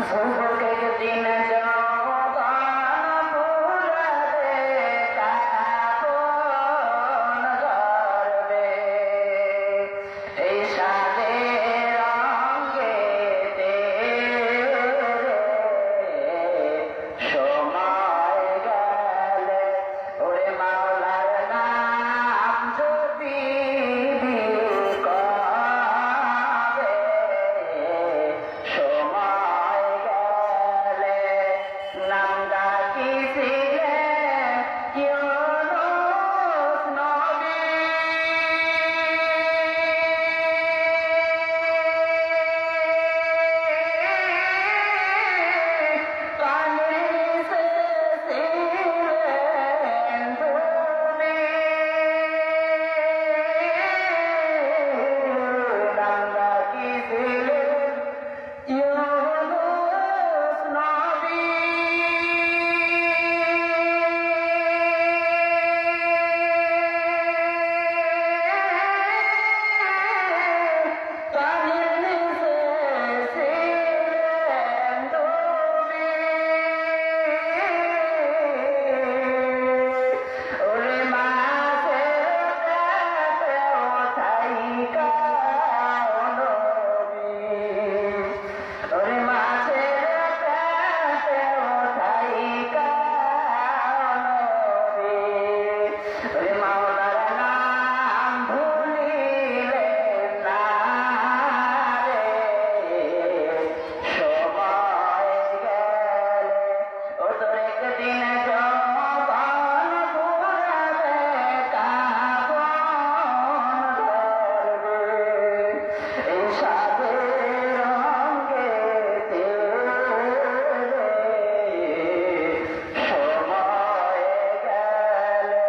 যুবকের দিন যৌবন ফুরাবে, কাফন ধরবে, এই সাদের রঙেতে সময় গেলে ওরে মাওলার নাম জপিবি কবে, সময় গেলে নাম ডাকিছিলে ইউনুস নবী, কানের নিচে ছিলেন তুমি, নাম ডাকিছিলেন ইউনুস নবী। কানের নিচে ছিলেন তুমি, ওরে মাছের পেটেও থাইকা নবী, ওরে মাছের পেটেও থাইকা নবী, ওরে মাওলার নাম ভুলিলেন না রে, সময় গেলে ও তোর একদিন যৌবন ফুরাবে, কাফন ধরবে, এই সাদের রঙেতে সময় গেলে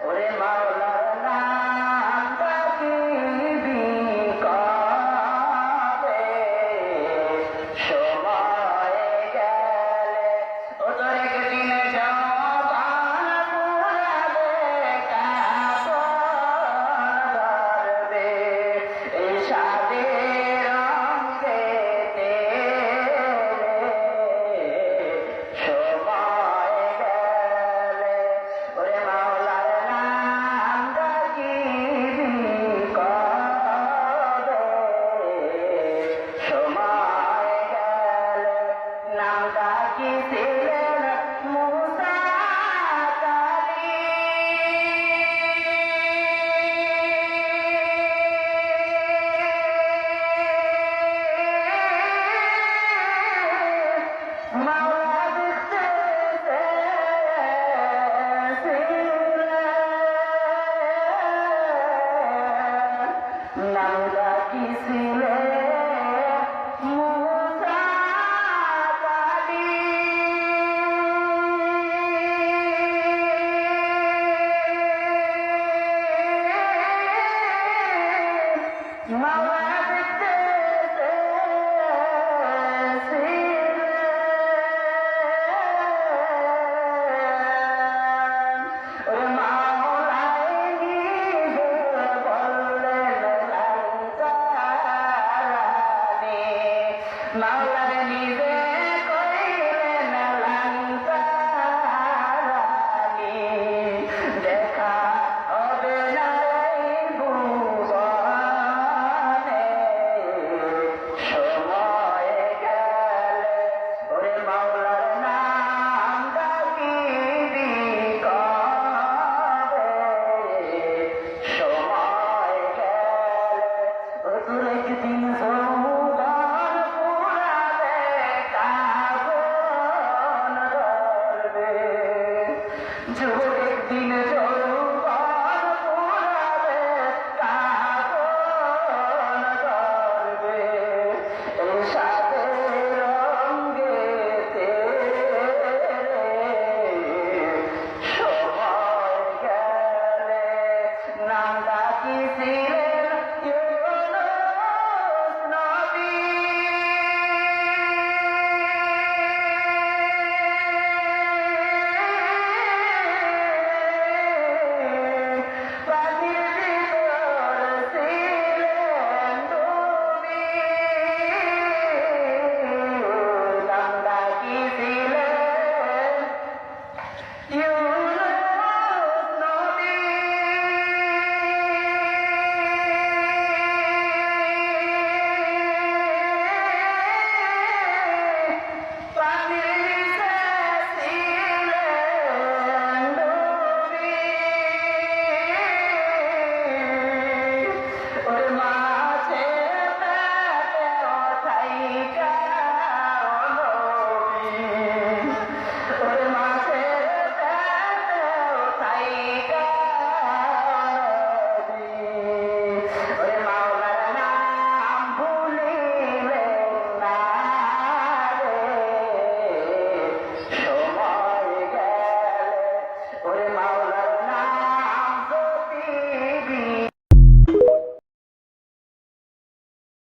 ওরে মাওলার নাম ডাকিবি কবে, সময় গেলে ও তোর একদিন যৌবন ফুরাবে, কাফন ধরবে, এই সাদের রঙেতে সময় গেলে ওরে মাওলার নাম ডাকিবি কবে, সময় গেলে নাম